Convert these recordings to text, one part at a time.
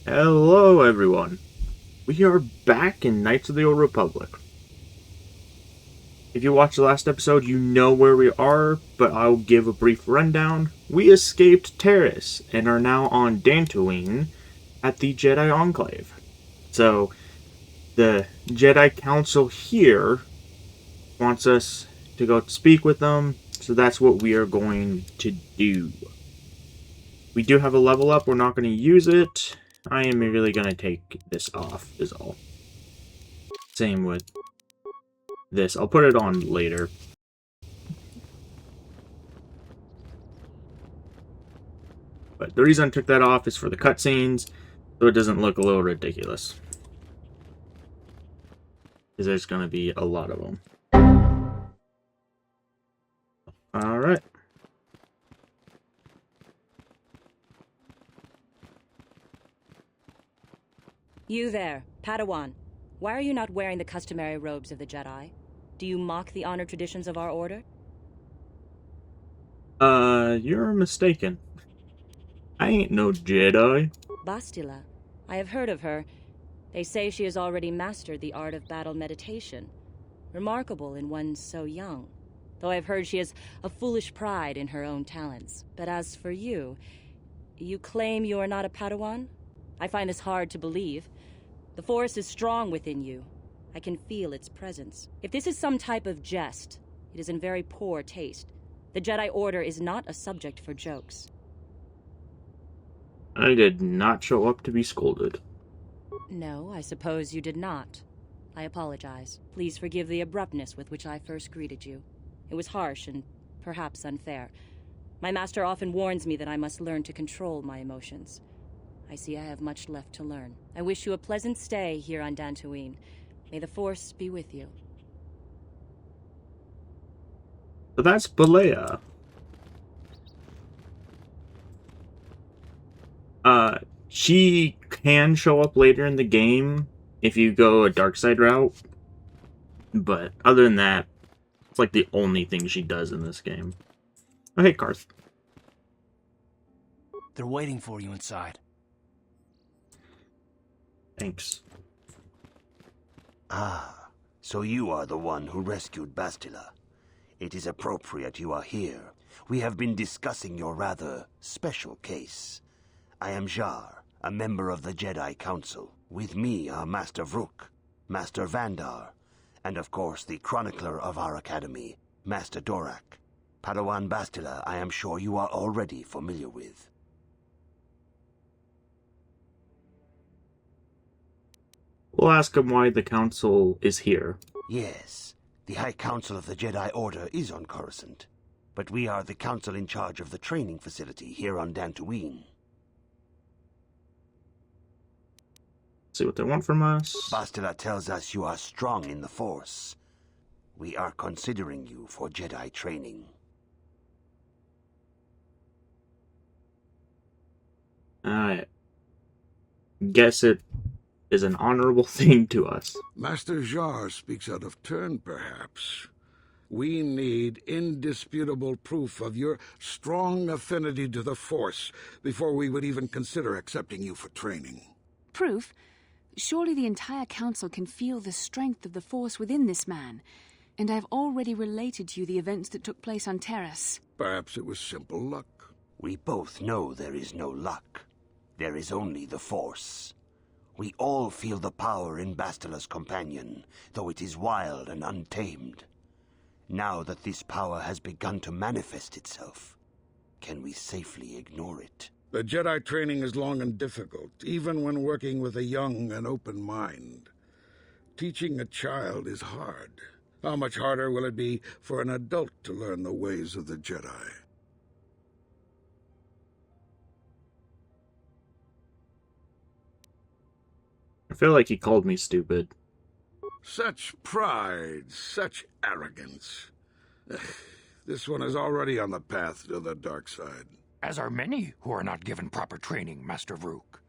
Hello, everyone. We are back in Knights of the Old Republic. If you watched the last episode, you know where we are, but I'll give a brief rundown. We escaped Terrace and are now on Dantooine at the Jedi Enclave. So, the Jedi Council here wants us to go speak with them, so that's what we are going to do. We do have a level up, we're not going to use it. I am really going to take this off, is all. Same with this. I'll put it on later. But the reason I took that off is for the cutscenes, so it doesn't look a little ridiculous. Because there's going to be a lot of them. Alright. You there, Padawan. Why are you not wearing the customary robes of the Jedi? Do you mock the honor traditions of our order? You're mistaken. I ain't no Jedi. Bastila. I have heard of her. They say she has already mastered the art of battle meditation. Remarkable in one so young. Though I've heard she has a foolish pride in her own talents. But as for you, you claim you are not a Padawan? I find this hard to believe. The Force is strong within you. I can feel its presence. If this is some type of jest, it is in very poor taste. The Jedi Order is not a subject for jokes. I did not show up to be scolded. No, I suppose you did not. I apologize. Please forgive the abruptness with which I first greeted you. It was harsh and perhaps unfair. My master often warns me that I must learn to control my emotions. I see I have much left to learn. I wish you a pleasant stay here on Dantooine. May the Force be with you. So that's Balea. She can show up later in the game if you go a dark side route. But other than that, it's like the only thing she does in this game. Oh, hey, Karth. They're waiting for you inside. Thanks. Ah, so you are the one who rescued Bastila. It is appropriate you are here. We have been discussing your rather special case. I am Jar, a member of the Jedi Council. With me are Master Vrook, Master Vandar, and of course the chronicler of our academy, Master Dorak. Padawan Bastila, I am sure you are already familiar with. We'll ask him why the council is here. Yes, the High Council of the Jedi Order is on Coruscant, but we are the council in charge of the training facility here on Dantooine. See what they want from us. Bastila tells us you are strong in the Force. We are considering you for Jedi training. I guess it is an honorable thing to us. Master Jar speaks out of turn, perhaps. We need indisputable proof of your strong affinity to the Force before we would even consider accepting you for training. Proof? Surely the entire council can feel the strength of the Force within this man, and I've already related to you the events that took place on Terrace. Perhaps it was simple luck. We both know there is no luck. There is only the Force. We all feel the power in Bastila's companion, though it is wild and untamed. Now that this power has begun to manifest itself, can we safely ignore it? The Jedi training is long and difficult, even when working with a young and open mind. Teaching a child is hard. How much harder will it be for an adult to learn the ways of the Jedi? I feel like he called me stupid. Such pride, such arrogance. This one is already on the path to the dark side. As are many who are not given proper training, Master Vrook.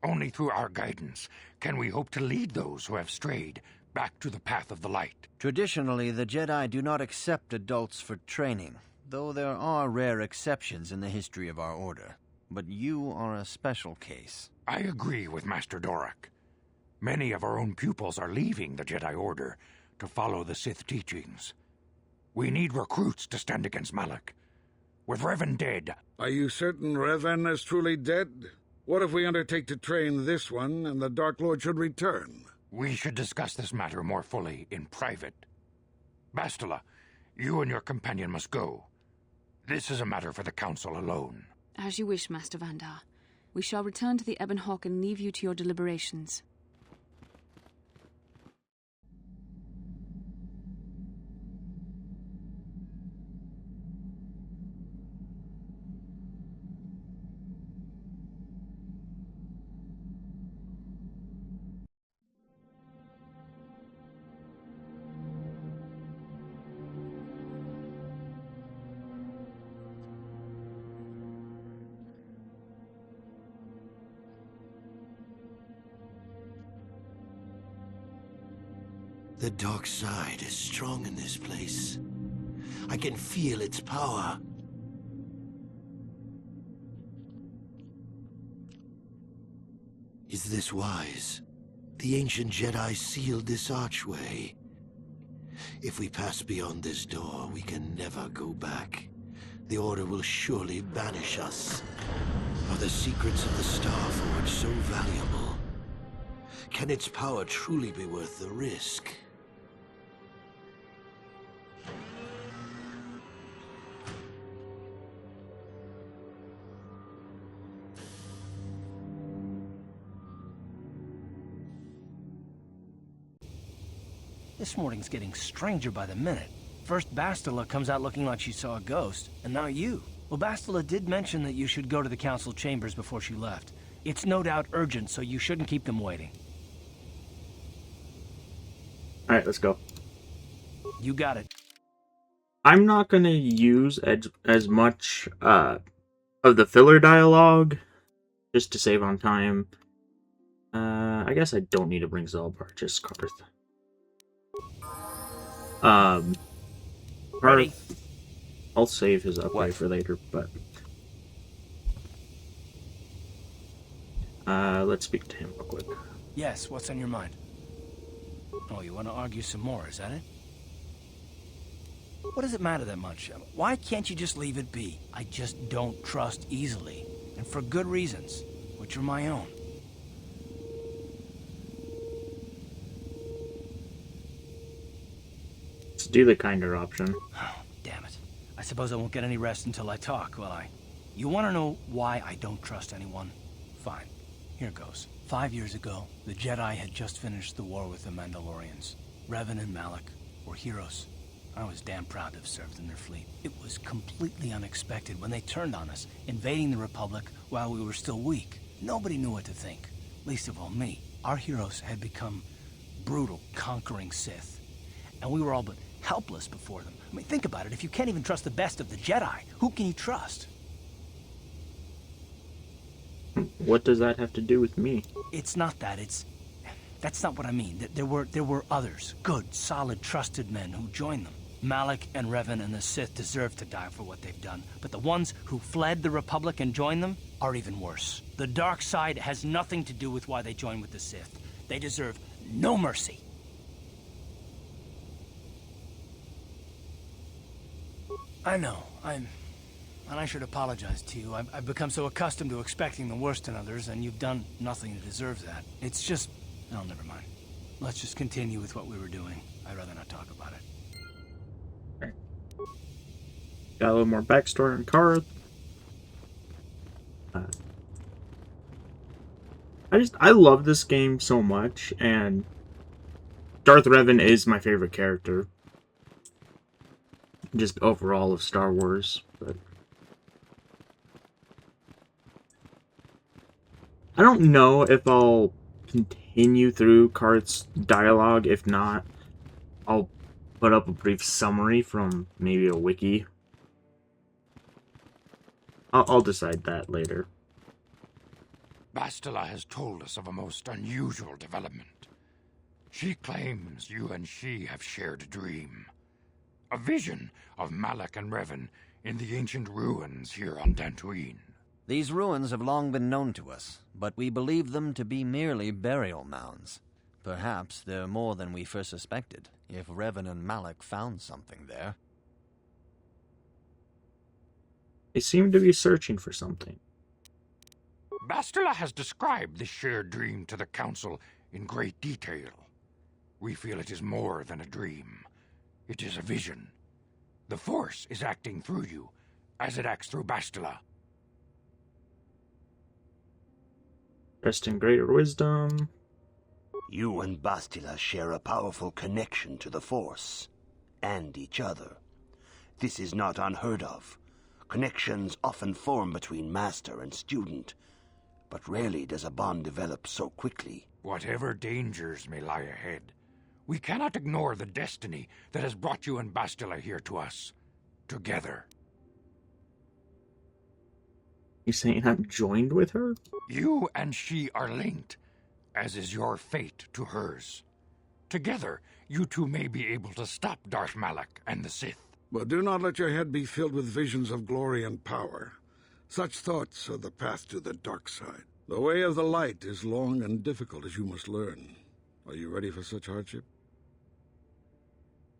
Only through our guidance can we hope to lead those who have strayed back to the path of the light. Traditionally, the Jedi do not accept adults for training, though there are rare exceptions in the history of our order. But you are a special case. I agree with Master Dorak. Many of our own pupils are leaving the Jedi Order to follow the Sith teachings. We need recruits to stand against Malak. With Revan dead... Are you certain Revan is truly dead? What if we undertake to train this one and the Dark Lord should return? We should discuss this matter more fully in private. Bastila, you and your companion must go. This is a matter for the Council alone. As you wish, Master Vandar. We shall return to the Ebon Hawk and leave you to your deliberations. The dark side is strong in this place. I can feel its power. Is this wise? The ancient Jedi sealed this archway. If we pass beyond this door, we can never go back. The Order will surely banish us. Are the secrets of the Star Forge so valuable? Can its power truly be worth the risk? This morning's getting stranger by the minute. First Bastila comes out looking like she saw a ghost, and now you. Well, Bastila did mention that you should go to the council chambers before she left. It's no doubt urgent, so you shouldn't keep them waiting. Alright, let's go. You got it. I'm not going to use as much of the filler dialogue, just to save on time. I guess I don't need to bring Zalbar, just Karth. Ready? I'll save his upgrade for later, but let's speak to him real quick. Yes, what's on your mind? Oh, you want to argue some more, is that it? What does it matter that much? Why can't you just leave it be? I just don't trust easily, and for good reasons, which are my own. Let's do the kinder option. Oh, damn it. I suppose I won't get any rest until I talk, will I? You want to know why I don't trust anyone? Fine. Here goes. 5 years ago, the Jedi had just finished the war with the Mandalorians. Revan and Malak were heroes. I was damn proud to have served in their fleet. It was completely unexpected when they turned on us, invading the Republic while we were still weak. Nobody knew what to think, least of all me. Our heroes had become brutal, conquering Sith, and we were all but helpless before them. I mean, think about it. If you can't even trust the best of the Jedi, who can you trust? What does that have to do with me? It's not that. That's not what I mean. There were others, good, solid, trusted men who joined them. Malak and Revan and the Sith deserve to die for what they've done, but the ones who fled the Republic and joined them are even worse. The dark side has nothing to do with why they joined with the Sith. They deserve no mercy. I know, and I should apologize to you. I've become so accustomed to expecting the worst in others, and you've done nothing to deserve that. It's just... oh, never mind. Let's just continue with what we were doing. I'd rather not talk about it. Okay. Got a little more backstory on Karth. I love this game so much, and Darth Revan is my favorite character. Just overall of Star Wars, but I don't know if I'll continue through Karth's dialogue. If not, I'll put up a brief summary from maybe a wiki. I'll decide that later. Bastila has told us of a most unusual development. She claims you and she have shared a dream. A vision of Malak and Revan in the ancient ruins here on Dantooine. These ruins have long been known to us, but we believe them to be merely burial mounds. Perhaps they're more than we first suspected, if Revan and Malak found something there. They seem to be searching for something. Bastila has described this shared dream to the Council in great detail. We feel it is more than a dream. It is a vision. The Force is acting through you, as it acts through Bastila. Rest in greater wisdom. You and Bastila share a powerful connection to the Force, and each other. This is not unheard of. Connections often form between master and student, but rarely does a bond develop so quickly. Whatever dangers may lie ahead, we cannot ignore the destiny that has brought you and Bastila here to us, together. You saying I'm joined with her? You and she are linked, as is your fate to hers. Together, you two may be able to stop Darth Malak and the Sith. But do not let your head be filled with visions of glory and power. Such thoughts are the path to the dark side. The way of the light is long and difficult, as you must learn. Are you ready for such hardship?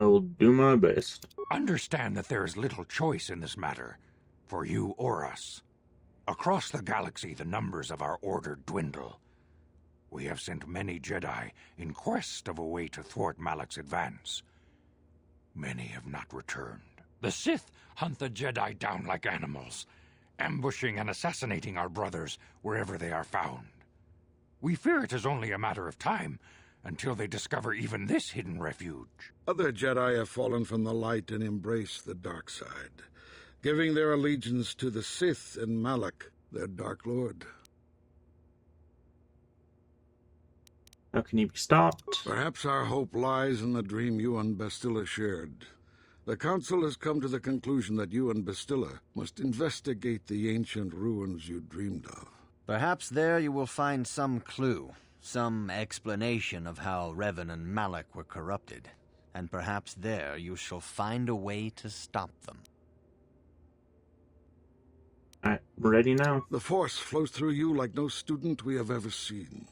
I will do my best. Understand that there is little choice in this matter, for you or us. Across the galaxy, the numbers of our order dwindle. We have sent many Jedi in quest of a way to thwart Malak's advance. Many have not returned. The Sith hunt the Jedi down like animals, ambushing and assassinating our brothers wherever they are found. We fear it is only a matter of time until they discover even this hidden refuge. Other Jedi have fallen from the light and embraced the dark side, giving their allegiance to the Sith and Malak, their Dark Lord. How can he be stopped? Perhaps our hope lies in the dream you and Bastila shared. The Council has come to the conclusion that you and Bastila must investigate the ancient ruins you dreamed of. Perhaps there you will find some clue, some explanation of how Revan and Malak were corrupted, and perhaps there you shall find a way to stop them. Alright, we're ready now. The Force flows through you like no student we have ever seen.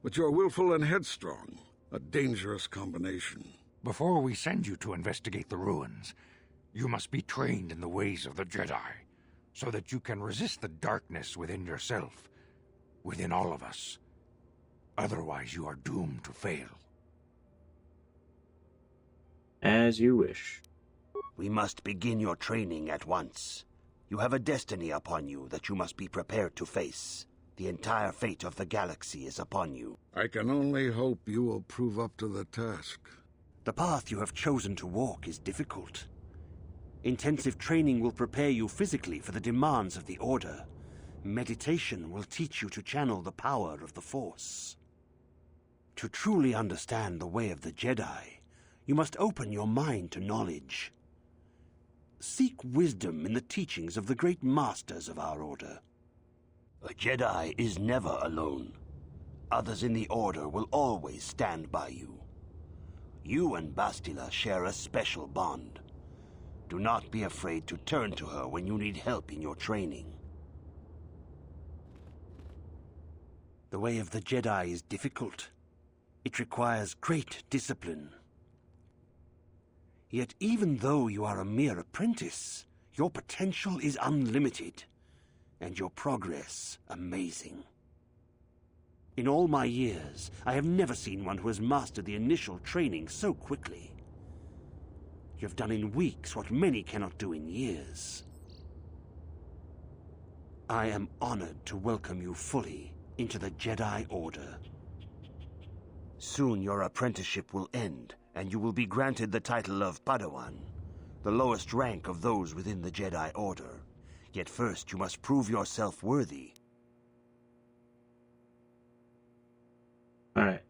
But you are willful and headstrong, a dangerous combination. Before we send you to investigate the ruins, you must be trained in the ways of the Jedi, so that you can resist the darkness within yourself, within all of us. Otherwise, you are doomed to fail. As you wish. We must begin your training at once. You have a destiny upon you that you must be prepared to face. The entire fate of the galaxy is upon you. I can only hope you will prove up to the task. The path you have chosen to walk is difficult. Intensive training will prepare you physically for the demands of the Order. Meditation will teach you to channel the power of the Force. To truly understand the way of the Jedi, you must open your mind to knowledge. Seek wisdom in the teachings of the great masters of our Order. A Jedi is never alone. Others in the Order will always stand by you. You and Bastila share a special bond. Do not be afraid to turn to her when you need help in your training. The way of the Jedi is difficult. It requires great discipline. Yet even though you are a mere apprentice, your potential is unlimited, and your progress amazing. In all my years, I have never seen one who has mastered the initial training so quickly. You have done in weeks what many cannot do in years. I am honored to welcome you fully into the Jedi Order. Soon your apprenticeship will end, and you will be granted the title of Padawan, the lowest rank of those within the Jedi Order. Yet first you must prove yourself worthy. Alright.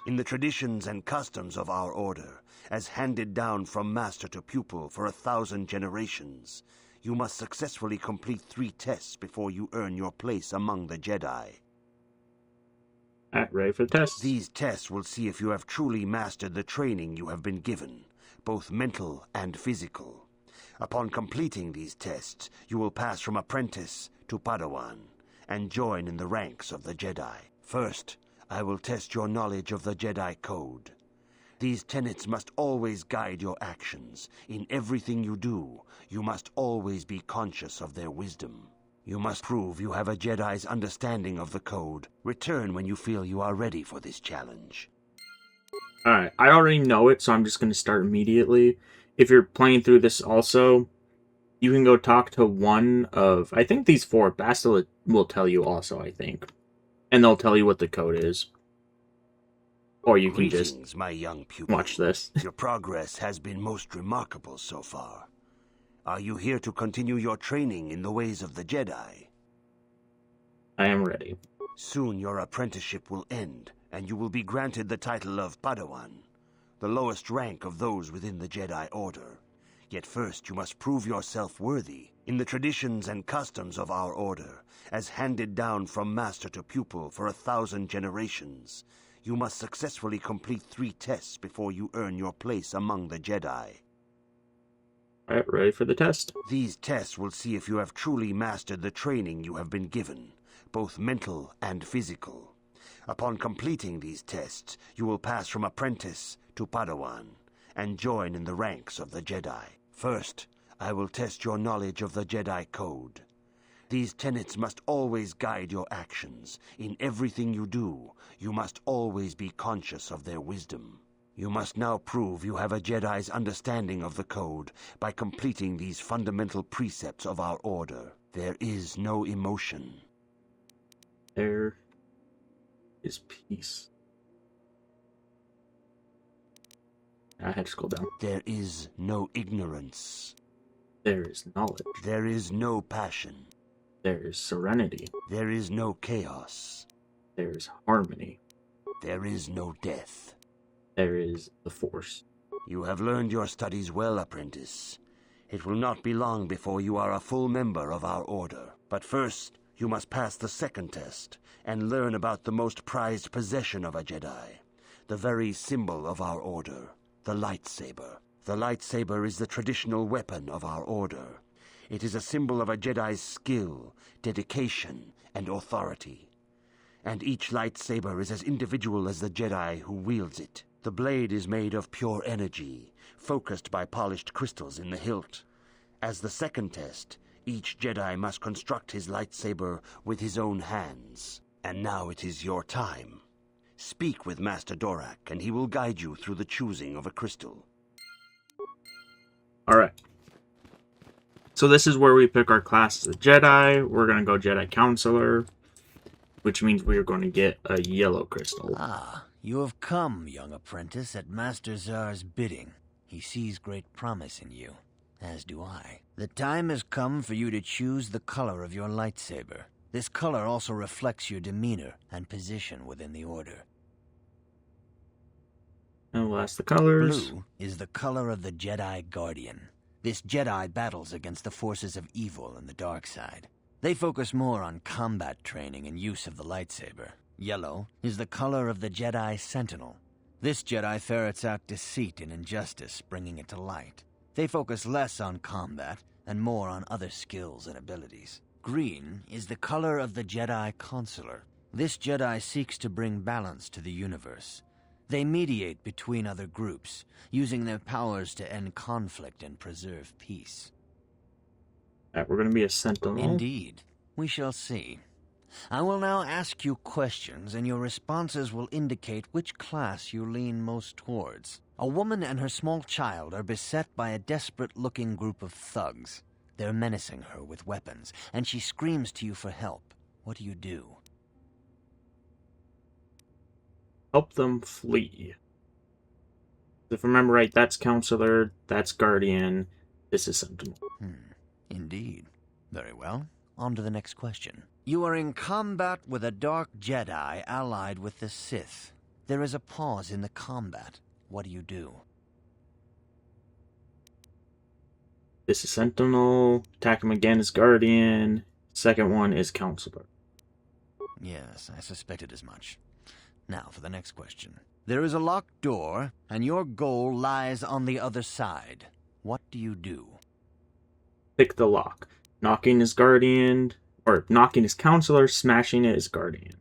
In the traditions and customs of our Order, as handed down from master to pupil for 1,000 generations, you must successfully complete 3 tests before you earn your place among the Jedi. Alright, ready for the test. These tests will see if you have truly mastered the training you have been given, both mental and physical. Upon completing these tests, you will pass from apprentice to Padawan and join in the ranks of the Jedi. First, I will test your knowledge of the Jedi Code. These tenets must always guide your actions. In everything you do, you must always be conscious of their wisdom. You must prove you have a Jedi's understanding of the Code. Return when you feel you are ready for this challenge. Alright, I already know it, so I'm just going to start immediately. If you're playing through this also, you can go talk to one of, I think these 4. Bastila will tell you also, I think. And they'll tell you what the code is. Or you can just Greetings, my young pupil. watch this. Your progress has been most remarkable so far. Are you here to continue your training in the ways of the Jedi? I am ready. Soon your apprenticeship will end, and you will be granted the title of Padawan, the lowest rank of those within the Jedi Order. Yet first you must prove yourself worthy in the traditions and customs of our order, as handed down from master to pupil for 1,000 generations. You must successfully complete 3 tests before you earn your place among the Jedi. Alright, ready for the test? These tests will see if you have truly mastered the training you have been given, both mental and physical. Upon completing these tests, you will pass from apprentice to Padawan and join in the ranks of the Jedi. First, I will test your knowledge of the Jedi Code. These tenets must always guide your actions. In everything you do, you must always be conscious of their wisdom. You must now prove you have a Jedi's understanding of the Code by completing these fundamental precepts of our order. There is no emotion. There is peace. I had to scroll down. There is no ignorance. There is knowledge. There is no passion. There is serenity. There is no chaos. There is harmony. There is no death. There is the Force. You have learned your studies well, apprentice. It will not be long before you are a full member of our order. But first, you must pass the second test and learn about the most prized possession of a Jedi, the very symbol of our order, the lightsaber. The lightsaber is the traditional weapon of our order. It is a symbol of a Jedi's skill, dedication, and authority. And each lightsaber is as individual as the Jedi who wields it. The blade is made of pure energy, focused by polished crystals in the hilt. As the second test, each Jedi must construct his lightsaber with his own hands. And now it is your time. Speak with Master Dorak, and he will guide you through the choosing of a crystal. Alright. So this is where we pick our class as a Jedi. We're going to go Jedi Counselor, which means we are going to get a yellow crystal. Ah, you have come, young apprentice, at Master Zar's bidding. He sees great promise in you, as do I. The time has come for you to choose the color of your lightsaber. This color also reflects your demeanor and position within the Order. And we'll ask the colors. Blue is the color of the Jedi Guardian. This Jedi battles against the forces of evil and the dark side. They focus more on combat training and use of the lightsaber. Yellow is the color of the Jedi Sentinel. This Jedi ferrets out deceit and injustice, bringing it to light. They focus less on combat and more on other skills and abilities. Green is the color of the Jedi Consular. This Jedi seeks to bring balance to the universe. They mediate between other groups, using their powers to end conflict and preserve peace. Alright, we're going to be a Sentinel. Indeed. We shall see. I will now ask you questions, and your responses will indicate which class you lean most towards. A woman and her small child are beset by a desperate-looking group of thugs. They're menacing her with weapons, and she screams to you for help. What do you do? Help them flee. If I remember right, that's Counselor, that's Guardian, this is Sentinel. Indeed. Very well. On to the next question. You are in combat with a dark Jedi allied with the Sith. There is a pause in the combat. What do you do? This is Sentinel, attack him again as Guardian, second one is Counselor. Yes, I suspected as much. Now for the next question. There is a locked door, and your goal lies on the other side. What do you do? Pick the lock. Knocking his counselor, smashing his guardian.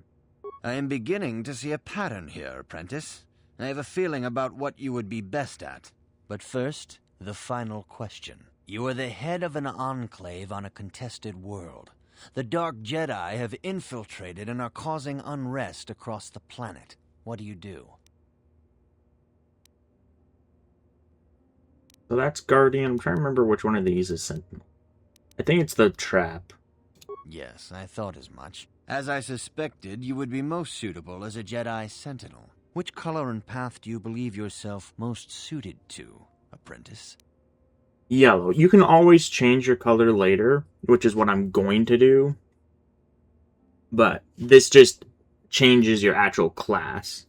I am beginning to see a pattern here, apprentice. I have a feeling about what you would be best at. But first, the final question. You are the head of an enclave on a contested world. The Dark Jedi have infiltrated and are causing unrest across the planet. What do you do? So that's Guardian. I'm trying to remember which one of these is Sentinel. I think it's the Trap. Yes, I thought as much. As I suspected, you would be most suitable as a Jedi Sentinel. Which color and path do you believe yourself most suited to, apprentice? Yellow. You can always change your color later, which is what I'm going to do. But this just changes your actual class,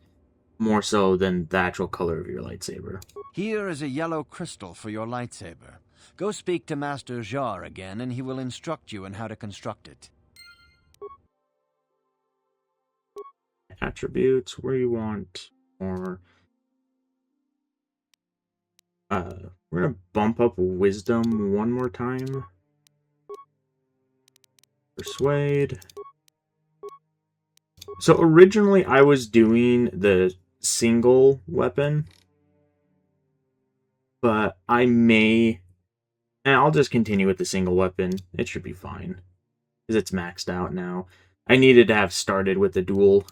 more so than the actual color of your lightsaber. Here is a yellow crystal for your lightsaber. Go speak to Master Jar again, and he will instruct you in how to construct it. Attributes, where you want more. We're gonna bump up Wisdom one more time. Persuade. So originally I was doing the single weapon, but and I'll just continue with the single weapon. It should be fine, because it's maxed out now. I needed to have started with the dual.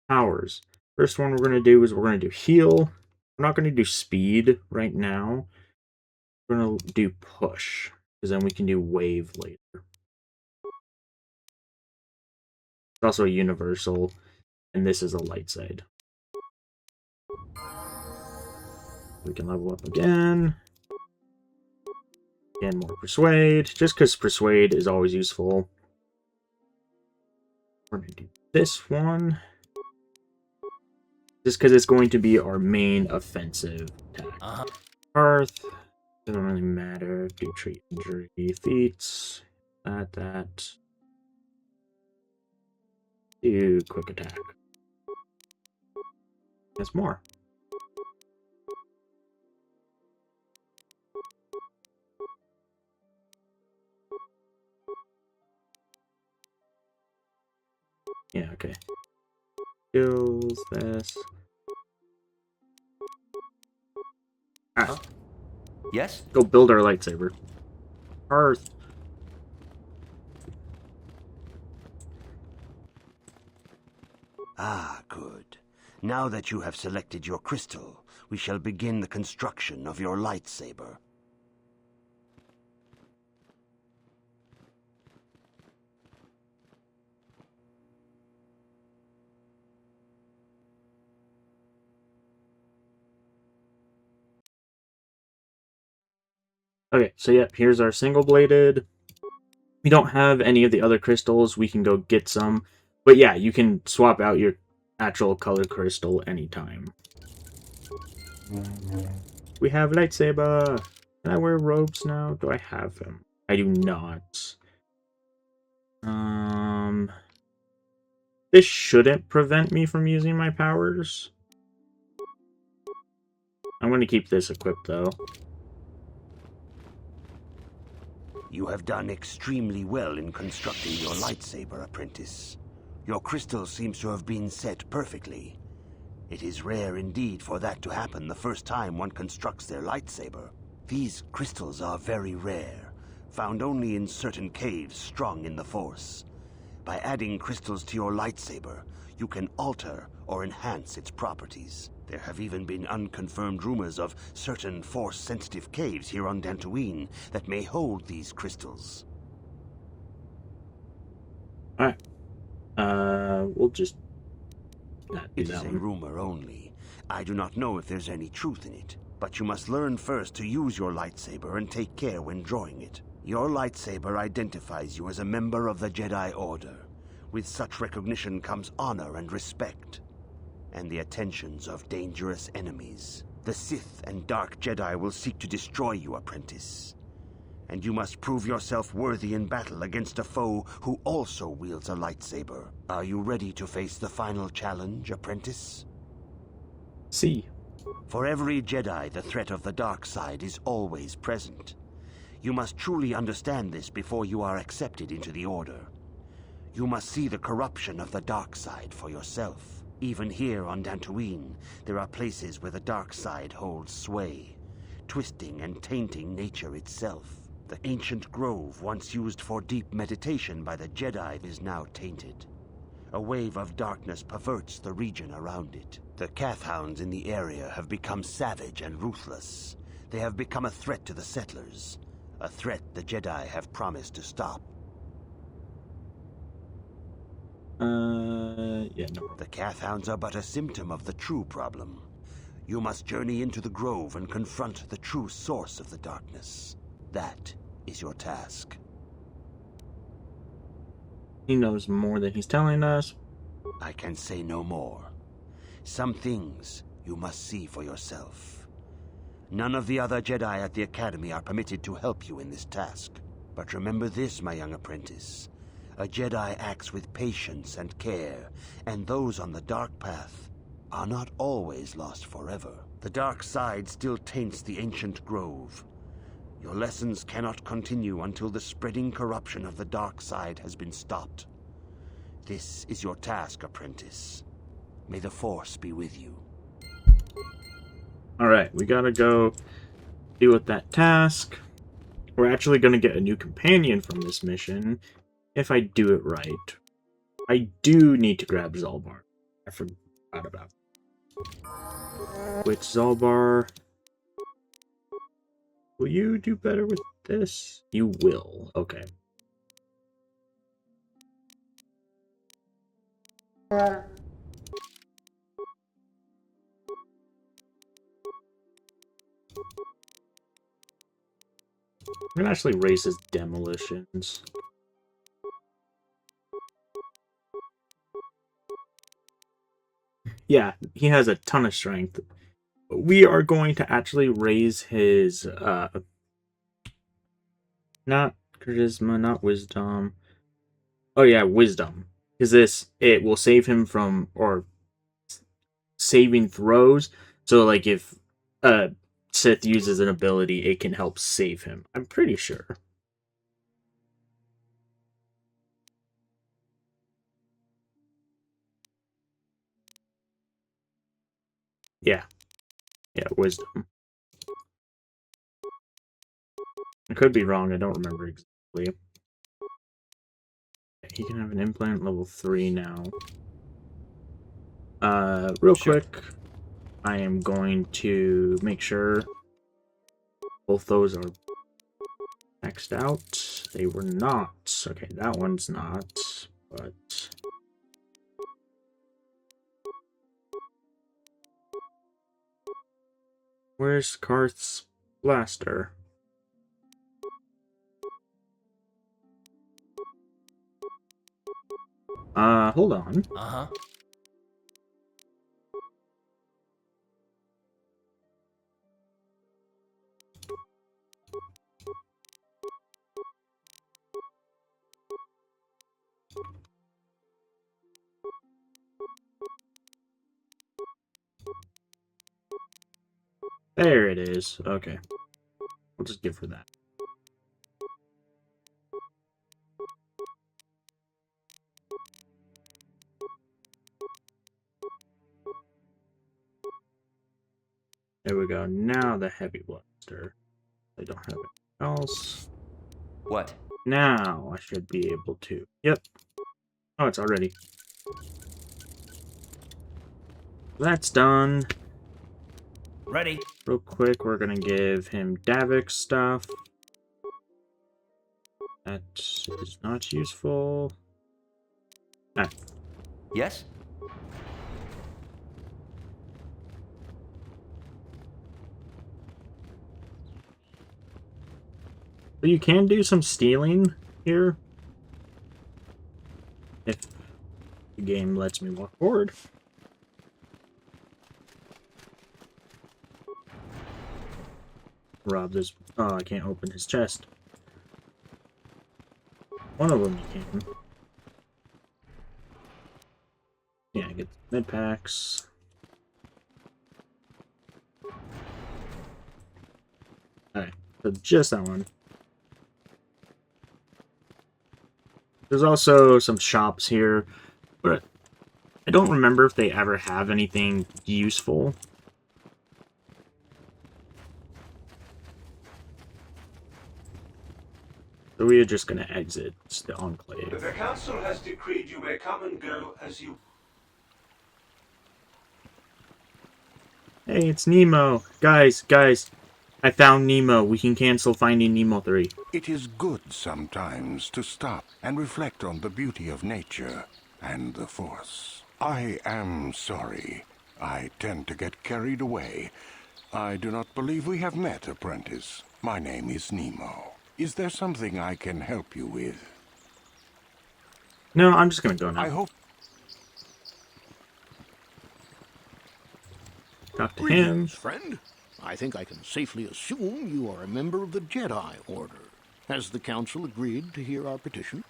Powers. First one we're going to do is we're going to do heal. We're not going to do speed right now. We're going to do push, because then we can do wave later. It's also a universal, and this is a light side. We can level up again. Again, more persuade, just because persuade is always useful. We're going to do this one, just because it's going to be our main offensive attack. Hearth, doesn't really matter. Do treat injury, feats, that. Do quick attack. That's more. Yeah, okay. Skills, this. Ah. Yes? Go build our lightsaber. Hearth. Ah, good. Now that you have selected your crystal, we shall begin the construction of your lightsaber. Okay, so yep, here's our single-bladed. We don't have any of the other crystals. We can go get some. But yeah, you can swap out your actual color crystal anytime. We have lightsaber. Can I wear robes now? Do I have them? I do not. This shouldn't prevent me from using my powers. I'm going to keep this equipped, though. You have done extremely well in constructing your lightsaber, apprentice. Your crystal seems to have been set perfectly. It is rare indeed for that to happen the first time one constructs their lightsaber. These crystals are very rare, found only in certain caves strong in the Force. By adding crystals to your lightsaber, you can alter or enhance its properties. There have even been unconfirmed rumors of certain Force-sensitive caves here on Dantooine that may hold these crystals. Alright. We'll just not do It that is a one. rumor only. I do not know if there's any truth in it, but you must learn first to use your lightsaber and take care when drawing it. Your lightsaber identifies you as a member of the Jedi Order. With such recognition comes honor and respect, and the attentions of dangerous enemies. The Sith and Dark Jedi will seek to destroy you, apprentice. And you must prove yourself worthy in battle against a foe who also wields a lightsaber. Are you ready to face the final challenge, apprentice? See. For every Jedi, the threat of the dark side is always present. You must truly understand this before you are accepted into the Order. You must see the corruption of the dark side for yourself. Even here on Dantooine, there are places where the dark side holds sway, twisting and tainting nature itself. The ancient grove once used for deep meditation by the Jedi is now tainted. A wave of darkness perverts the region around it. The Kathhounds in the area have become savage and ruthless. They have become a threat to the settlers, a threat the Jedi have promised to stop. Yeah, no. The Kathhounds are but a symptom of the true problem. You must journey into the grove and confront the true source of the darkness. That is your task. He knows more than he's telling us. I can say no more. Some things you must see for yourself. None of the other Jedi at the Academy are permitted to help you in this task. But remember this, my young apprentice. A Jedi acts with patience and care, and those on the dark path are not always lost forever. The dark side still taints the ancient grove. Your lessons cannot continue until the spreading corruption of the dark side has been stopped. This is your task, apprentice. May the Force be with you. Alright, we gotta go deal with that task. We're actually gonna get a new companion from this mission, if I do it right. I do need to grab Zalbar. I forgot about it. Which Zalbar? Will you do better with this? You will. Okay. I'm gonna actually raise his demolitions. Yeah, he has a ton of strength. We are going to actually raise his, not charisma, not wisdom. Oh yeah, wisdom. Because it will save him from, or saving throws. So, like, if Sith uses an ability, it can help save him. I'm pretty sure. Yeah. Yeah, wisdom. I could be wrong, I don't remember exactly. He can have an implant level 3 now. Real quick, I am going to make sure both those are maxed out. They were not. Okay, that one's not, but... Where's Karth's blaster? Hold on. Uh-huh. There it is. Okay. I'll just give her that. There we go. Now the heavy blaster. I don't have anything else. What? Now I should be able to. Yep. Oh, it's already. That's done. Ready. Real quick, we're gonna give him Davik stuff. That is not useful. Ah. Yes? But you can do some stealing here. If the game lets me walk forward. Rob this. Oh, I can't open his chest. One of them you can. Yeah, get the med packs. So just that one. There's also some shops here, but I don't remember if they ever have anything useful. So we are just going to exit the Enclave. The council has decreed you may come and go as you... Hey, it's Nemo. Guys, I found Nemo. We can cancel Finding Nemo 3. It is good sometimes to stop and reflect on the beauty of nature and the Force. I am sorry. I tend to get carried away. I do not believe we have met, apprentice. My name is Nemo. Is there something I can help you with? No, I'm just gonna go now. I hope... Talk to him. Greetings, friend. I think I can safely assume you are a member of the Jedi Order. Has the Council agreed to hear our petition?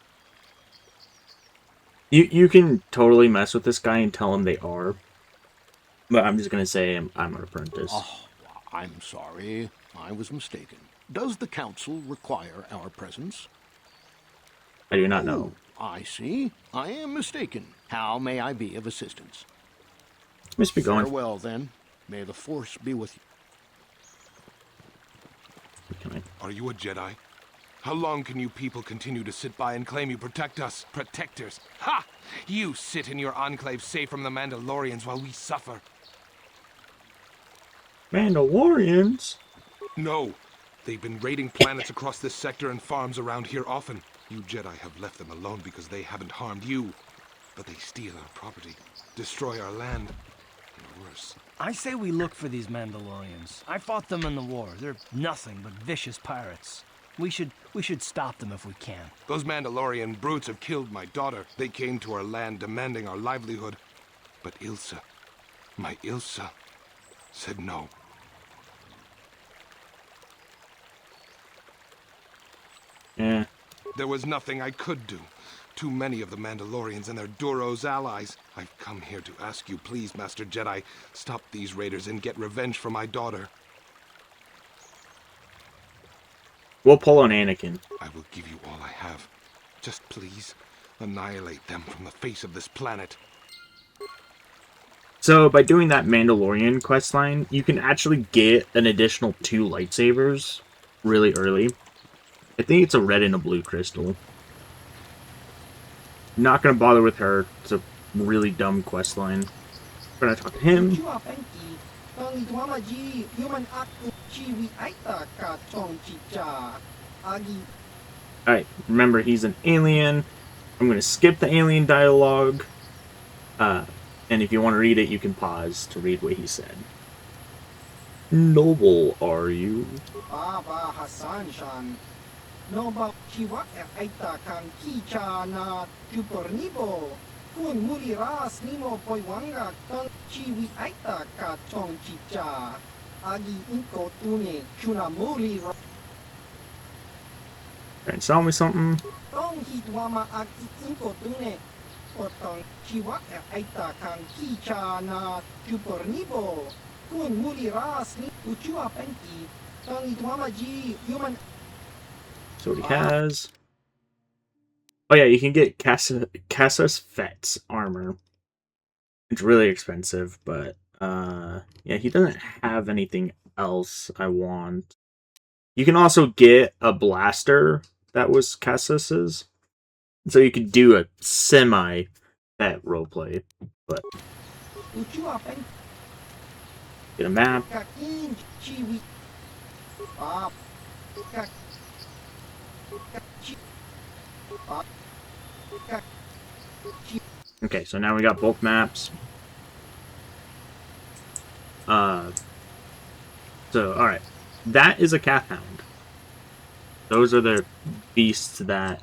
You can totally mess with this guy and tell him they are. But I'm just gonna say I'm an apprentice. Oh, I'm sorry. I was mistaken. Does the Council require our presence? I do not know. I see. I am mistaken. How may I be of assistance? Must be going. Farewell, then. May the Force be with you. Are you a Jedi? How long can you people continue to sit by and claim you protect us? Protectors? Ha! You sit in your enclave safe from the Mandalorians while we suffer. Mandalorians? No. They've been raiding planets across this sector and farms around here often. You Jedi have left them alone because they haven't harmed you. But they steal our property, destroy our land, or worse. I say we look for these Mandalorians. I fought them in the war. They're nothing but vicious pirates. We should stop them if we can. Those Mandalorian brutes have killed my daughter. They came to our land demanding our livelihood. But Ilsa, my Ilsa, said no. Yeah. There was nothing I could do. Too many of the Mandalorians and their Duros allies. I've come here to ask you, please, Master Jedi, stop these raiders and get revenge for my daughter. We'll pull on Anakin. I will give you all I have. Just please, annihilate them from the face of this planet. So, by doing that Mandalorian questline, you can actually get an additional 2 lightsabers really early. I think it's a red and a blue crystal. Not gonna bother with her. It's a really dumb questline. Gonna talk to him. Alright, remember he's an alien. I'm gonna skip the alien dialogue. And if you want to read it, you can pause to read what he said. Noble, are you? Baba Hassan-shan. Noba chiwa aita kang kichana tupornibo. Kun muri ras nimo poiwanga tang chiwi aita ka tong chicha. Agi inko tune chuna muri ra. Trying to sell me something. Tong hitwama agi inko tune. Otong chiwa aita kang kichana tupornibo. Kun muri ras ni uchua penki. Tong hitwama ji human. So what he has. Oh yeah, you can get Casus Fett's armor. It's really expensive, but yeah, he doesn't have anything else I want. You can also get a blaster that was Casus's. So you could do a semi-Fett roleplay, but get a map. Okay, so now we got both maps. So, alright. That is a cat hound. Those are the beasts that...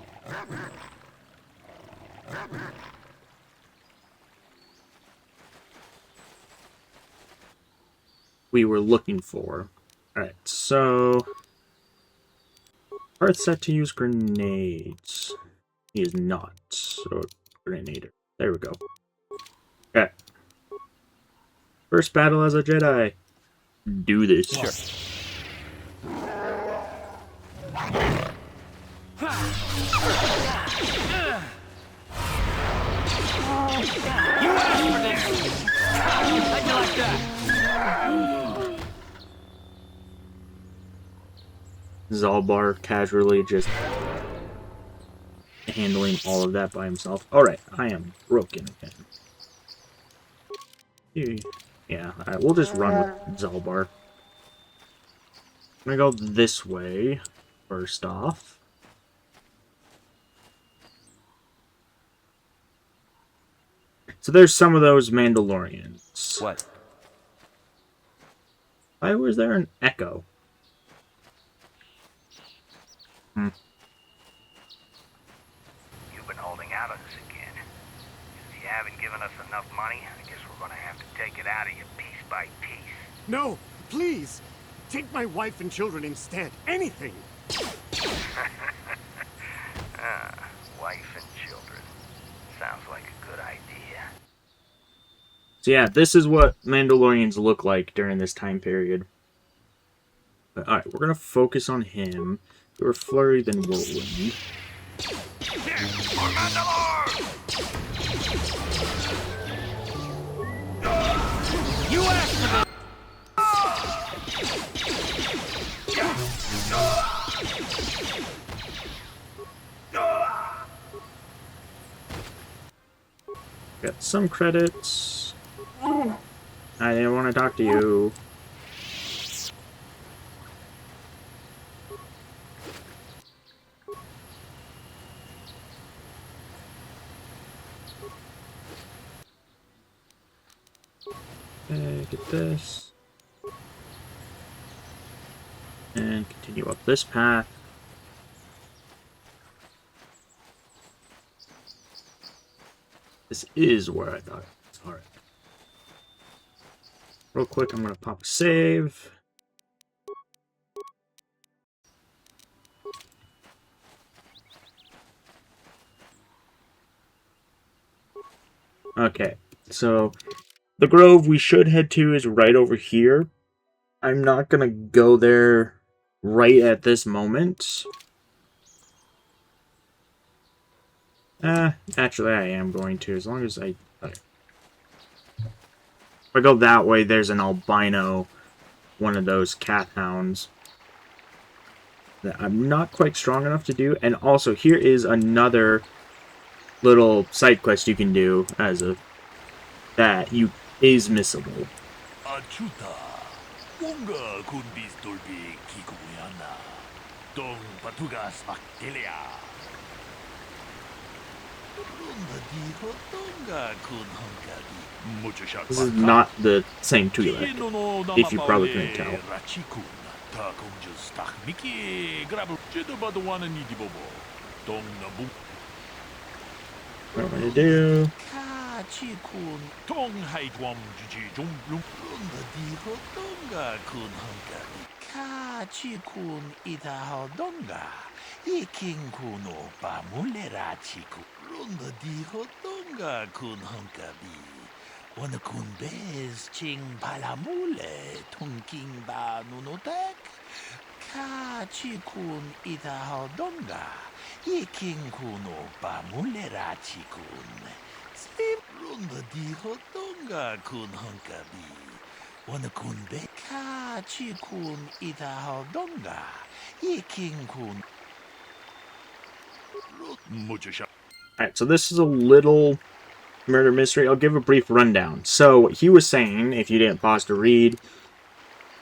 we were looking for. Alright, so... Earth set to use grenades. He is not. So, grenader. There we go. Okay. First battle as a Jedi. Do this. Sure. Zalbar casually just handling all of that by himself. Alright, I am broken again. Yeah, alright, we'll just run with Zalbar. I'm gonna go this way, first off. So there's some of those Mandalorians. What? Why was there an echo? You've been holding out on us again. If you haven't given us enough money, I guess we're gonna have to take it out of you piece by piece. No, please! Take my wife and children instead. Anything! Wife and children. Sounds like a good idea. So yeah, this is what Mandalorians look like during this time period. But alright, we're gonna focus on him. We're Flurry, then Whirlwind. You asked for this! Got some credits. I didn't want to talk to you. Okay, get this. And continue up this path. This is where I thought it was. Alright. Real quick, I'm going to pop a save. Okay, so the grove we should head to is right over here. I'm not going to go there right at this moment. Actually, I am going to, as long as I... Okay. If I go that way, there's an albino, one of those cat hounds that I'm not quite strong enough to do. And also, here is another little side quest you can do as a... that is missable. This is not the same Twi'lek, if you probably couldn't tell. What am I going to do? Alright, so this is a little murder mystery. I'll give a brief rundown. So, what he was saying, if you didn't pause to read,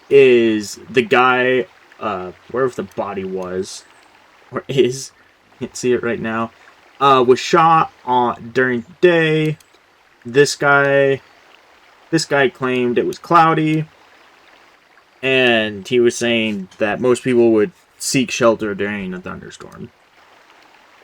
is the guy, wherever the body was, or is, can't see it right now, was shot during the day. This guy claimed it was cloudy, and he was saying that most people would seek shelter during a thunderstorm.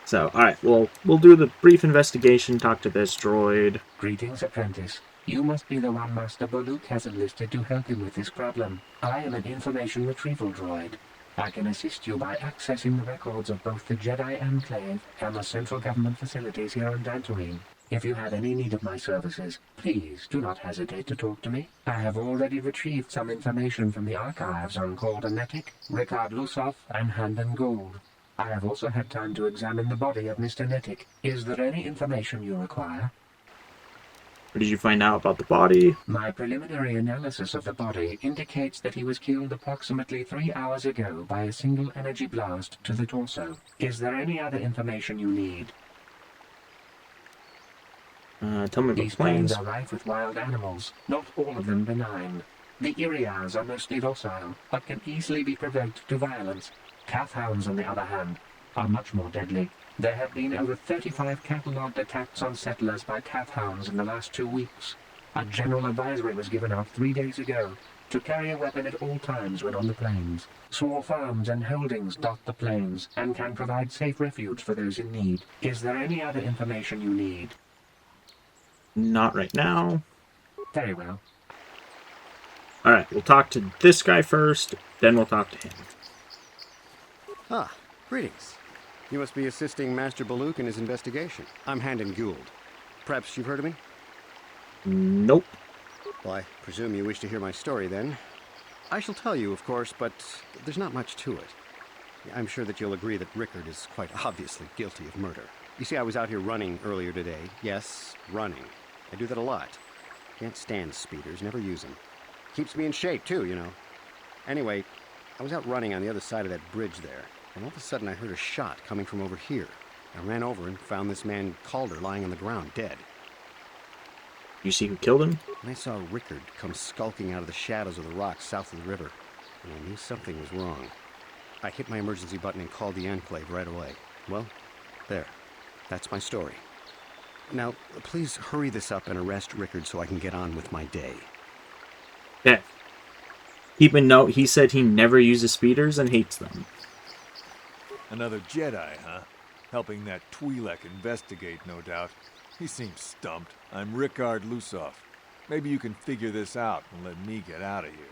So, alright, well, we'll do the brief investigation, talk to this droid. Greetings, apprentice. You must be the one Master Boluk has enlisted to help him with this problem. I am an information retrieval droid. I can assist you by accessing the records of both the Jedi Enclave and the central government facilities here on Dantooine. If you have any need of my services, please do not hesitate to talk to me. I have already retrieved some information from the archives on Calder Netic, Ricard Lusoff, and Handon Gould. I have also had time to examine the body of Mr. Netic. Is there any information you require? What did you find out about the body? My preliminary analysis of the body indicates that he was killed approximately 3 hours ago by a single energy blast to the torso. Is there any other information you need? Tell me about These planes. plains are rife with wild animals, not all of them benign. The Iiii are mostly docile, but can easily be provoked to violence. Calf hounds, on the other hand, are much more deadly. There have been over 35 catalogued attacks on settlers by calf hounds in the last 2 weeks. A general advisory was given out 3 days ago to carry a weapon at all times when on the plains. Small farms and holdings dot the plains and can provide safe refuge for those in need. Is there any other information you need? Not right now. Very well. Alright, we'll talk to this guy first, then we'll talk to him. Ah, greetings. You must be assisting Master Baluk in his investigation. I'm Handon Gould. Perhaps you've heard of me? Nope. Well, I presume you wish to hear my story, then. I shall tell you, of course, but there's not much to it. I'm sure that you'll agree that Rickard is quite obviously guilty of murder. You see, I was out here running earlier today. Yes, running. I do that a lot. Can't stand speeders, never use them. Keeps me in shape, too, you know. Anyway, I was out running on the other side of that bridge there, and all of a sudden I heard a shot coming from over here. I ran over and found this man Calder lying on the ground, dead. You see who killed him? And I saw Rickard come skulking out of the shadows of the rocks south of the river, and I knew something was wrong. I hit my emergency button and called the Enclave right away. Well, there. That's my story. Now, please hurry this up and arrest Rickard so I can get on with my day. Yeah. Keep a note, he said he never uses speeders and hates them. Another Jedi, huh? Helping that Twi'lek investigate, no doubt. He seems stumped. I'm Rickard Lusov. Maybe you can figure this out and let me get out of here.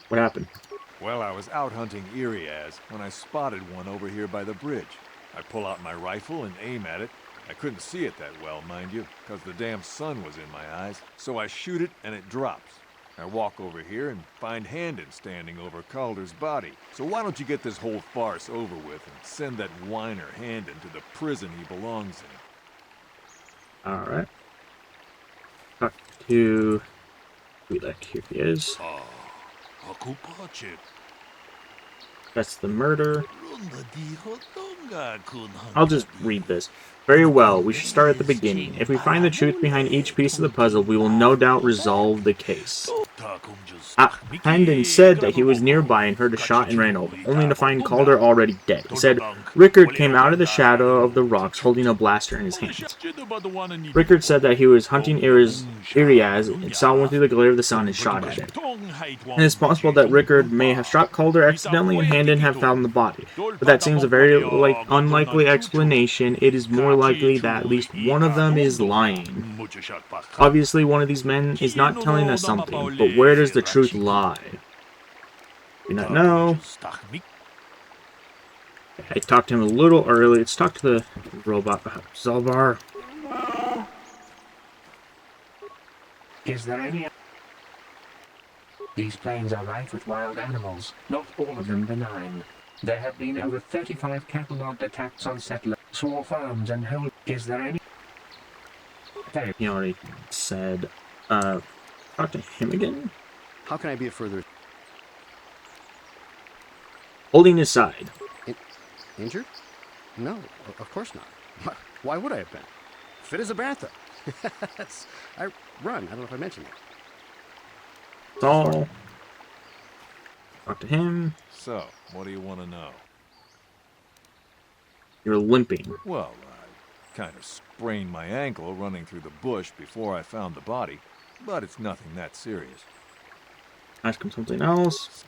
What happened? Well, I was out hunting Iiii when I spotted one over here by the bridge. I pull out my rifle and aim at it. I couldn't see it that well, mind you, because the damn sun was in my eyes. So I shoot it and it drops. I walk over here and find Handon standing over Calder's body. So why don't you get this whole farce over with and send that whiner Handon to the prison he belongs in? Alright. Talk to Twi'lek. Here he is. That's the murder. I'll just read this. Very well, we should start at the beginning. If we find the truth behind each piece of the puzzle, we will no doubt resolve the case. Handon said that he was nearby and heard a shot and ran over, only to find Calder already dead. He said Rickard came out of the shadow of the rocks holding a blaster in his hands. Rickard said that he was hunting Iiii and saw one through the glare of the sun and shot at it. It is possible that Rickard may have shot Calder accidentally and Handon have found the body, but that seems a very unlikely explanation. It is more likely that at least one of them is lying. Obviously, one of these men is not telling us something, but where does the truth lie? Do not know. I talked to him a little early. Let's talk to the robot Zalbar. Is there any... These plains are rife with wild animals, not all of them benign. There have been over 35 catalogued attacks on settlers, small farms and whole... Is there any... He already said, talk to him again? How can I be of further... Holding his side. Injured? No, of course not. Why would I have been? Fit as a bantha. I run. I don't know if I mentioned that. That's all. Talk to him. So, what do you want to know? You're limping. Well, I kind of sprained my ankle running through the bush before I found the body, but it's nothing that serious. Ask him something else.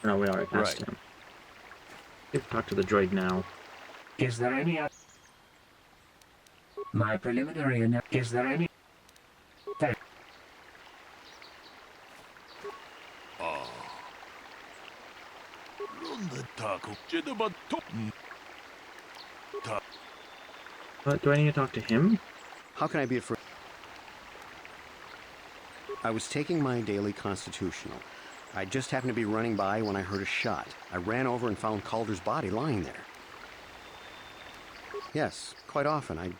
No, we already asked him. You can talk to the droid now. Is there any... My preliminary... Is there any... But do I need to talk to him? How can I be of... I was taking my daily constitutional. I just happened to be running by when I heard a shot. I ran over and found Calder's body lying there. Yes, quite often. I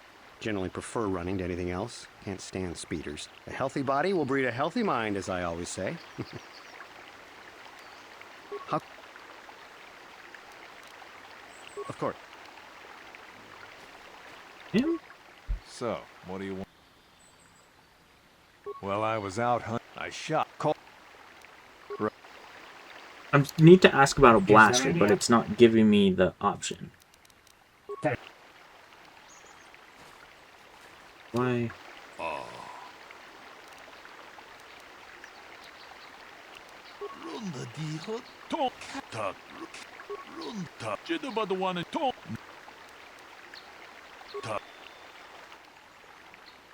generally prefer running to anything else. Can't stand speeders. A healthy body will breed a healthy mind, as I always say. How? Of course. Him? So, what do you want? Well, I was out hunting. I shot. I need to ask about a blaster, but it's not giving me the option. Why?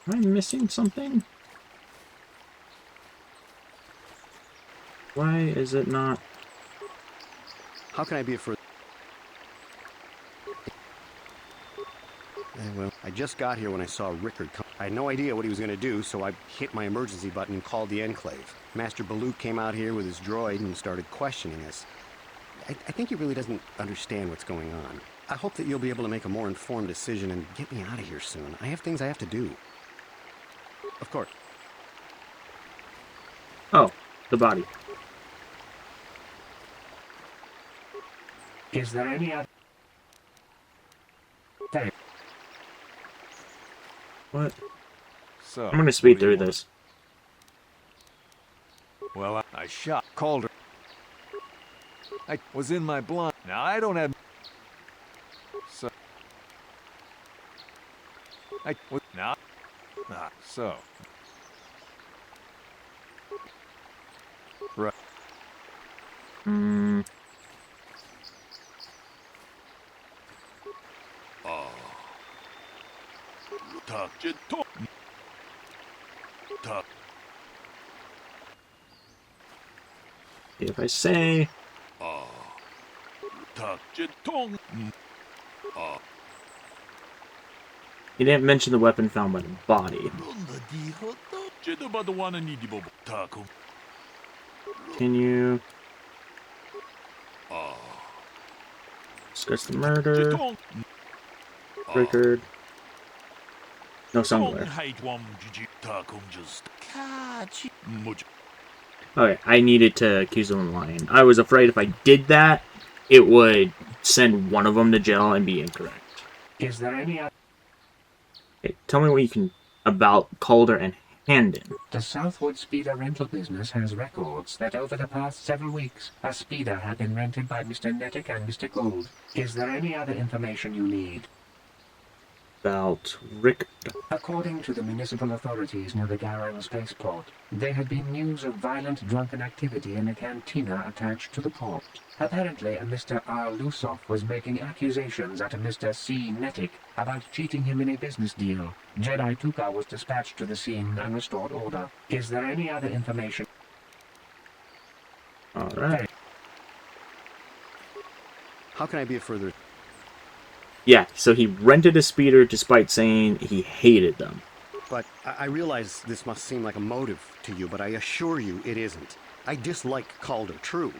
Am I missing something? Why is it not? How can I be a further? Well, I just got here when I saw Rickard come. I had no idea what he was going to do, so I hit my emergency button and called the Enclave. Master Balut came out here with his droid and started questioning us. I think he really doesn't understand what's going on. I hope that you'll be able to make a more informed decision and get me out of here soon. I have things I have to do. Of course. Oh, the body. Is there any other... What? So, I'm gonna speed through this. Well, I shot Calder. I was in my blind. Now I don't have. So I was now. So. Right. Hmm. If I say... He didn't mention the weapon found by the body. Continue. Discuss the murder. Rickard. No songware. Okay, I needed to accuse them of lying. I was afraid if I did that, it would send one of them to jail and be incorrect. Is there any other... Okay, tell me what you can about Calder and Handon. The Southwood Speeder rental business has records that over the past several weeks, a speeder had been rented by Mr. Nettic and Mr. Gould. Is there any other information you need? About Rick. According to the municipal authorities near the Garang spaceport, there had been news of violent drunken activity in a cantina attached to the port. Apparently, a Mr. R. Lusoff was making accusations at a Mr. C. Nettic about cheating him in a business deal. Jedi Tuka was dispatched to the scene and restored order. Is there any other information? Alright. How can I be a further... Yeah, so he rented a speeder despite saying he hated them. But I realize this must seem like a motive to you, but I assure you it isn't. I dislike Calder, true.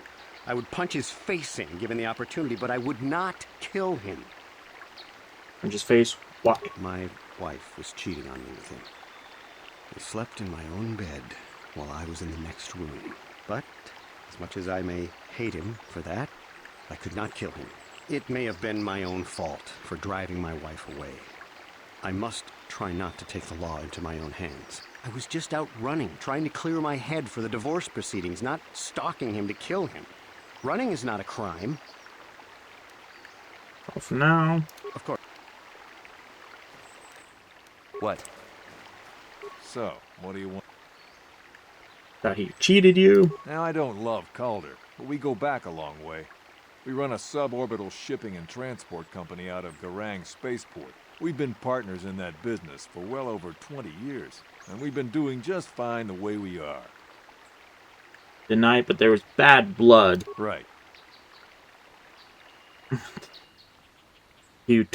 I would punch his face in, given the opportunity, but I would not kill him. Punch his face? Why? My wife was cheating on me with him. He slept in my own bed while I was in the next room. But, as much as I may hate him for that, I could not kill him. It may have been my own fault for driving my wife away. I must try not to take the law into my own hands. I was just out running, trying to clear my head for the divorce proceedings, not stalking him to kill him. Running is not a crime. Well, for now. Of course. What? So, what do you want? That he cheated you? Now, I don't love Calder, but we go back a long way. We run a suborbital shipping and transport company out of Garang Spaceport. We've been partners in that business for well over 20 years, and we've been doing just fine the way we are. Deny it, but there was bad blood. Right. Huge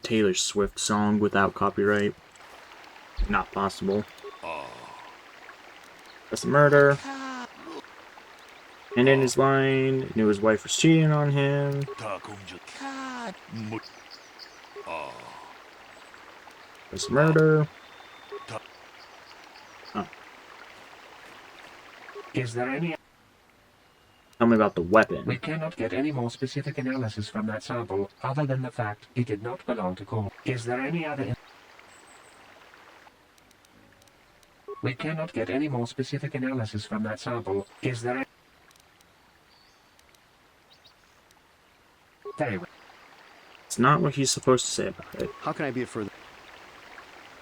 Taylor Swift song without copyright. Not possible. That's a murder. And in his line, knew his wife was cheating on him. This murder. Oh. Is there any... Tell me about the weapon. We cannot get any more specific analysis from that sample, other than the fact it did not belong to Cole. Is there any other... We cannot get any more specific analysis from that sample. Is there... Very well. It's not what he's supposed to say about it. How can I be of further...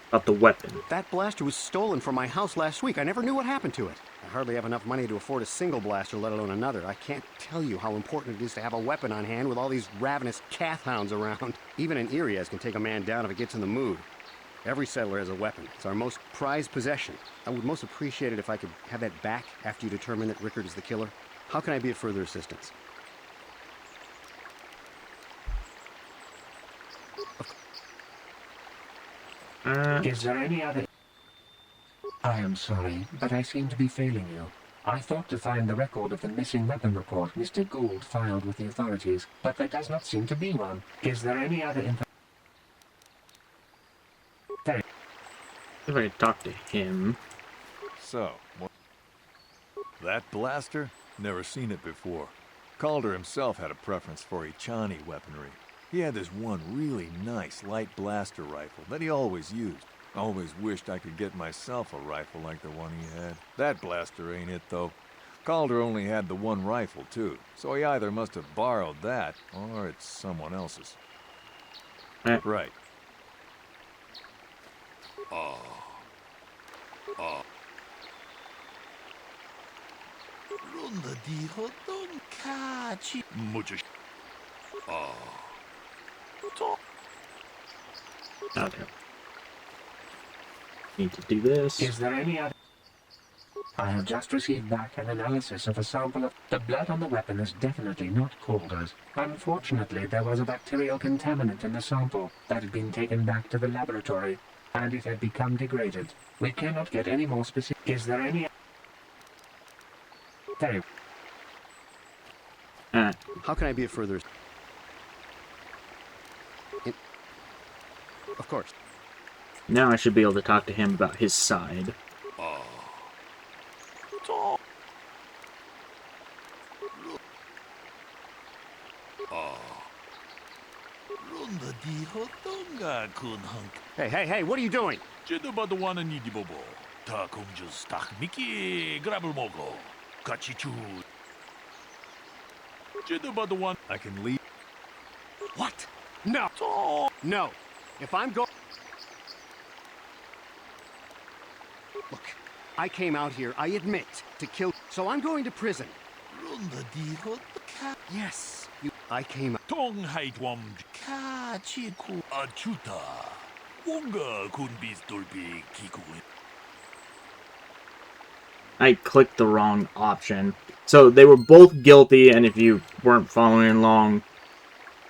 About the weapon. That blaster was stolen from my house last week. I never knew what happened to it. I hardly have enough money to afford a single blaster, let alone another. I can't tell you how important it is to have a weapon on hand with all these ravenous cath hounds around. Even an Iiii can take a man down if it gets in the mood. Every settler has a weapon. It's our most prized possession. I would most appreciate it if I could have that back after you determine that Rickard is the killer. How can I be of further assistance? Is there any other... I am sorry, but I seem to be failing you. I thought to find the record of the missing weapon report Mr. Gould filed with the authorities, but there does not seem to be one. Is there any other information? If I could talk to him. So, that blaster? Never seen it before. Calder himself had a preference for Iiii weaponry. He had this one really nice light blaster rifle that he always used. Always wished I could get myself a rifle like the one he had. That blaster ain't it, though. Calder only had the one rifle, too, so he either must have borrowed that, or it's someone else's. Right. Okay. Need to do this. Is there any other... I have just received back an analysis of a sample of... The blood on the weapon is definitely not Calder's. Unfortunately, there was a bacterial contaminant in the sample that had been taken back to the laboratory, and it had become degraded. We cannot get any more specific... Is there any... Very... How can I be of further... Of course. Now I should be able to talk to him about his side. Hey, what are you doing? I can leave. What? No. No. If I'm going... Look, I came out here, I admit, to kill... So I'm going to prison. Yes. I came... I clicked the wrong option. So they were both guilty, and if you weren't following along,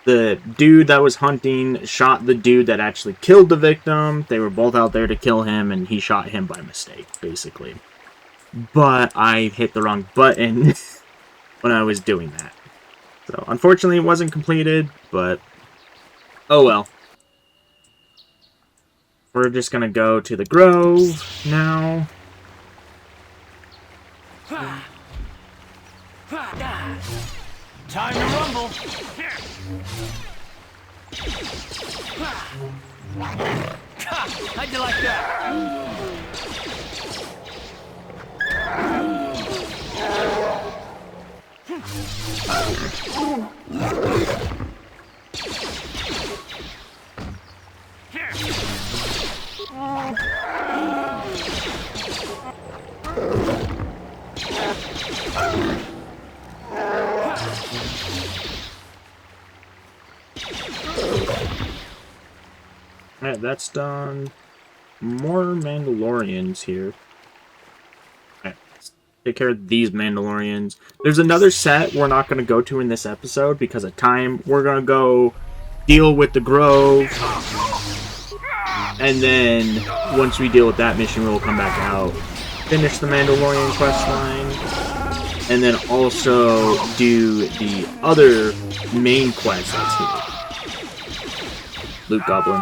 the dude that was hunting shot the dude that actually killed the victim. They were both out there to kill him, and he shot him by mistake, basically. But I hit the wrong button when I was doing that. So, unfortunately, it wasn't completed, but oh well. We're just gonna go to the Grove now. Time to rumble. How'd you like that? Alright, that's done. More Mandalorians here. Alright, let's take care of these Mandalorians. There's another set we're not going to go to in this episode because of time. We're going to go deal with the Grove. And then, once we deal with that mission, we'll come back out, finish the Mandalorian questline, and then also do the other main quest that's here. Loot Goblin.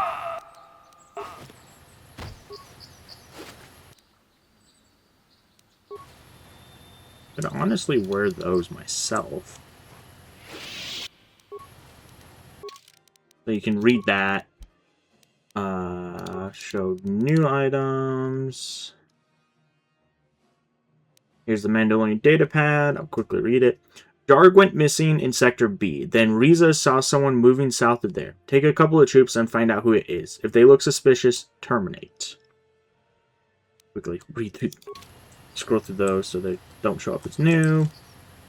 Could honestly wear those myself. So you can read that. Show new items. Here's the Mandalorian datapad. I'll quickly read it. Jarg went missing in Sector B. Then Riza saw someone moving south of there. Take a couple of troops and find out who it is. If they look suspicious, terminate. Quickly read through, scroll through those so they don't show up as new.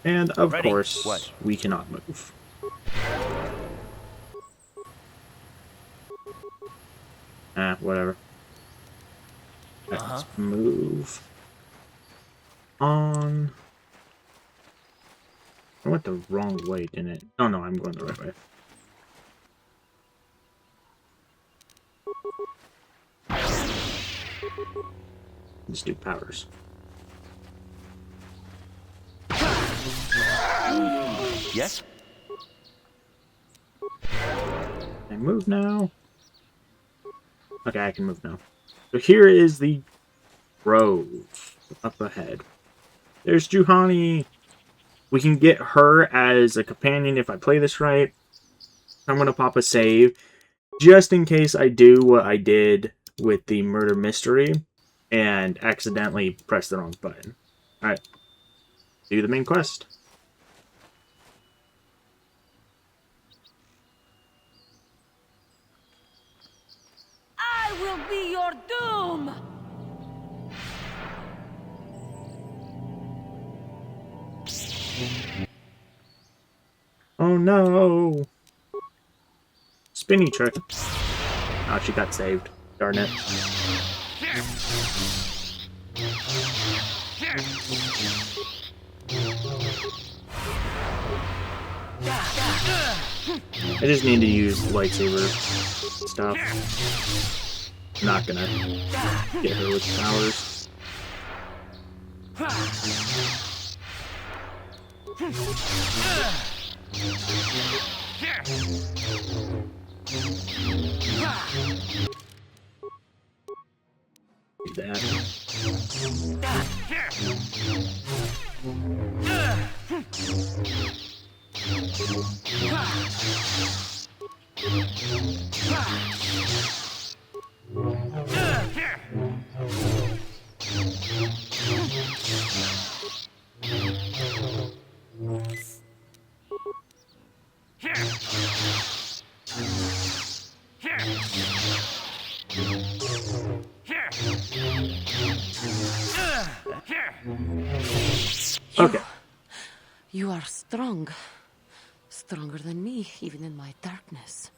And of course, we cannot move. Whatever. Let's move on. I went the wrong way, didn't it? Oh no, I'm going the right way. Let's do powers. Yes? Can I move now? Okay, I can move now. So here is the grove up ahead. There's Juhani. We can get her as a companion if I play this right. I'm going to pop a save just in case I do what I did with the murder mystery and accidentally press the wrong button. Alright. Do the main quest. I will be your doom! Oh no! Spinny trick. Oh, she got saved. Darn it. I just need to use lightsaber stuff. Not gonna get her with powers. Do that. Okay. You are strong. Stronger than me, even in my darkness.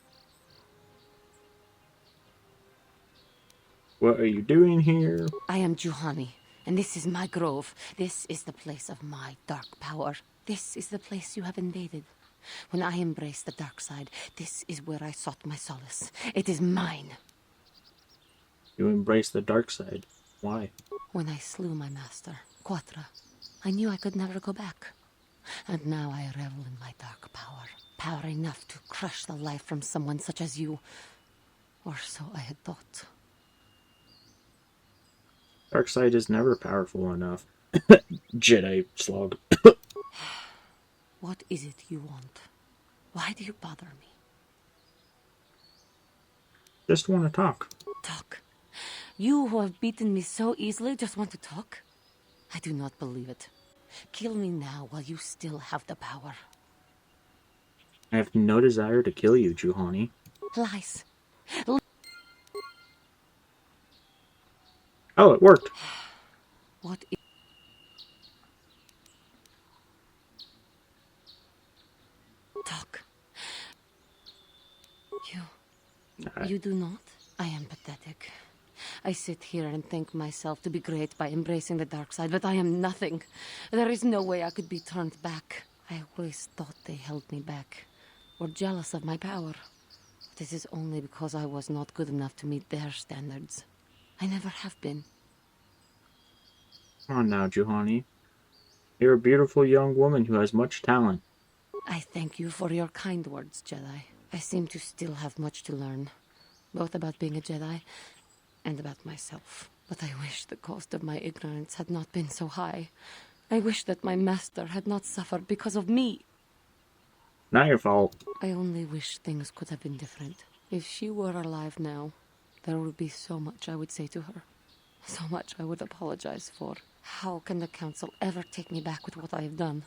What are you doing here? I am Juhani, and this is my grove. This is the place of my dark power. This is the place you have invaded. When I embraced the dark side, this is where I sought my solace. It is mine. You embrace the dark side. Why? When I slew my master, Quatra, I knew I could never go back. And now I revel in my dark power. Power enough to crush the life from someone such as you. Or so I had thought. Dark side is never powerful enough. Jedi slog. What is it you want? Why do you bother me? Just want to talk. Talk? You who have beaten me so easily just want to talk? I do not believe it. Kill me now while you still have the power. I have no desire to kill you, Juhani. Lies. Oh, it worked. What is... Talk. You do not? I am pathetic. I sit here and think myself to be great by embracing the dark side, but I am nothing. There is no way I could be turned back. I always thought they held me back, were jealous of my power. This is only because I was not good enough to meet their standards. I never have been. Come on now, Juhani. You're a beautiful young woman who has much talent. I thank you for your kind words, Jedi. I seem to still have much to learn. both about being a Jedi and about myself. But I wish the cost of my ignorance had not been so high. I wish that my master had not suffered because of me. Not your fault. I only wish things could have been different. If she were alive now, there would be so much I would say to her. So much I would apologize for. How can the Council ever take me back with what I have done?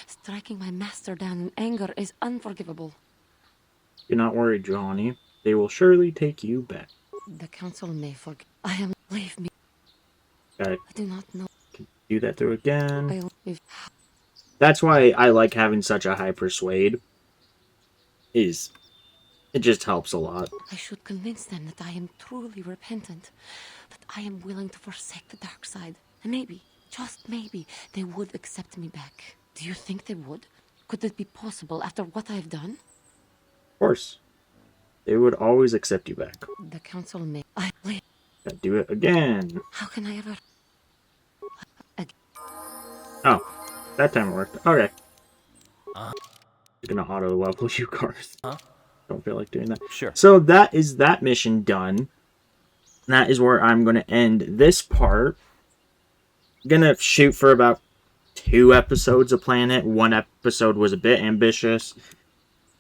Striking my master down in anger is unforgivable. Do not worry, Johnny. They will surely take you back. The Council may forgive. Leave me. Okay. I do not know. Do that through again. That's why I like having such a high persuade. It just helps a lot. I should convince them that I am truly repentant, that I am willing to forsake the dark side. And maybe, just maybe, they would accept me back. Do you think they would? Could it be possible after what I have done? Of course. They would always accept you back. The Council may... Gotta do it again. How can I ever... Oh, that time it worked. Okay. I'm gonna auto level you, Garth. Don't feel like doing that. Sure. So that is that mission done. That is where I'm gonna end this part. I'm gonna shoot for about 2 episodes of Planet. 1 episode was a bit ambitious,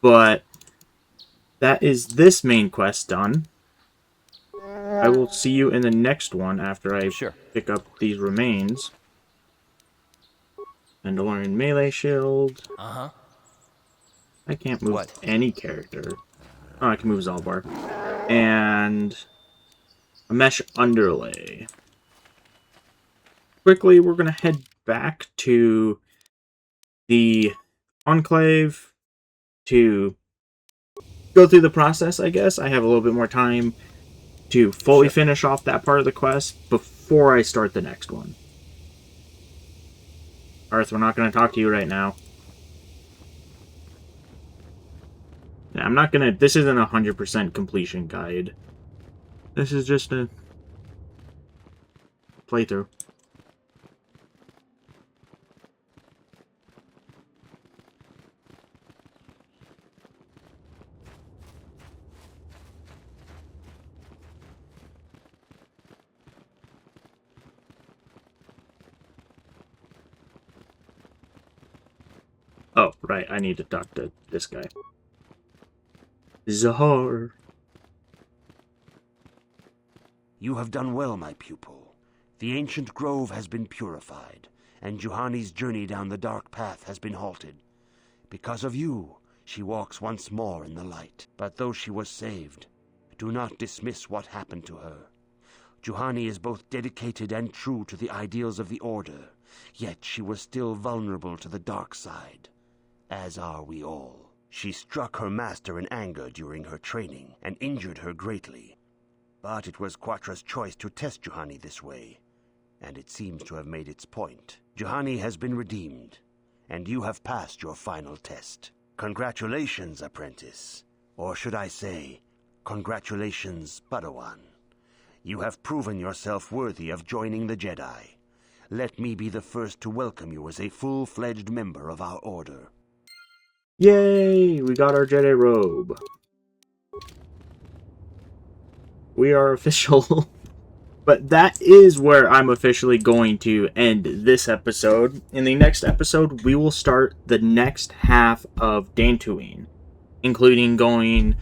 but that is this main quest done. I will see you in the next one after I pick up these remains. Mandalorian melee shield. I can't move any character. Oh, I can move Zalbar. And a mesh underlay. Quickly, we're going to head back to the Enclave to go through the process, I guess. I have a little bit more time to fully finish off that part of the quest before I start the next one. Arth, we're not going to talk to you right now. Yeah, I'm not going to... This isn't a 100% completion guide. This is just a playthrough. Oh, right, I need to talk to this guy. Zahar. You have done well, my pupil. The ancient grove has been purified, and Juhani's journey down the dark path has been halted. Because of you, she walks once more in the light. But though she was saved, do not dismiss what happened to her. Juhani is both dedicated and true to the ideals of the Order, yet she was still vulnerable to the dark side, as are we all. She struck her master in anger during her training, and injured her greatly. But it was Quatra's choice to test Juhani this way, and it seems to have made its point. Juhani has been redeemed, and you have passed your final test. Congratulations, apprentice. Or should I say, congratulations, Padawan. You have proven yourself worthy of joining the Jedi. Let me be the first to welcome you as a full-fledged member of our Order. Yay! We got our Jedi robe. We are official. But that is where I'm officially going to end this episode. In the next episode, we will start the next half of Dantooine, including going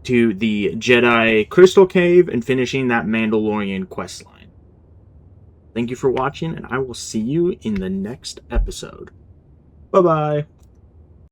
to the Jedi Crystal Cave and finishing that Mandalorian questline. Thank you for watching, and I will see you in the next episode. Bye-bye.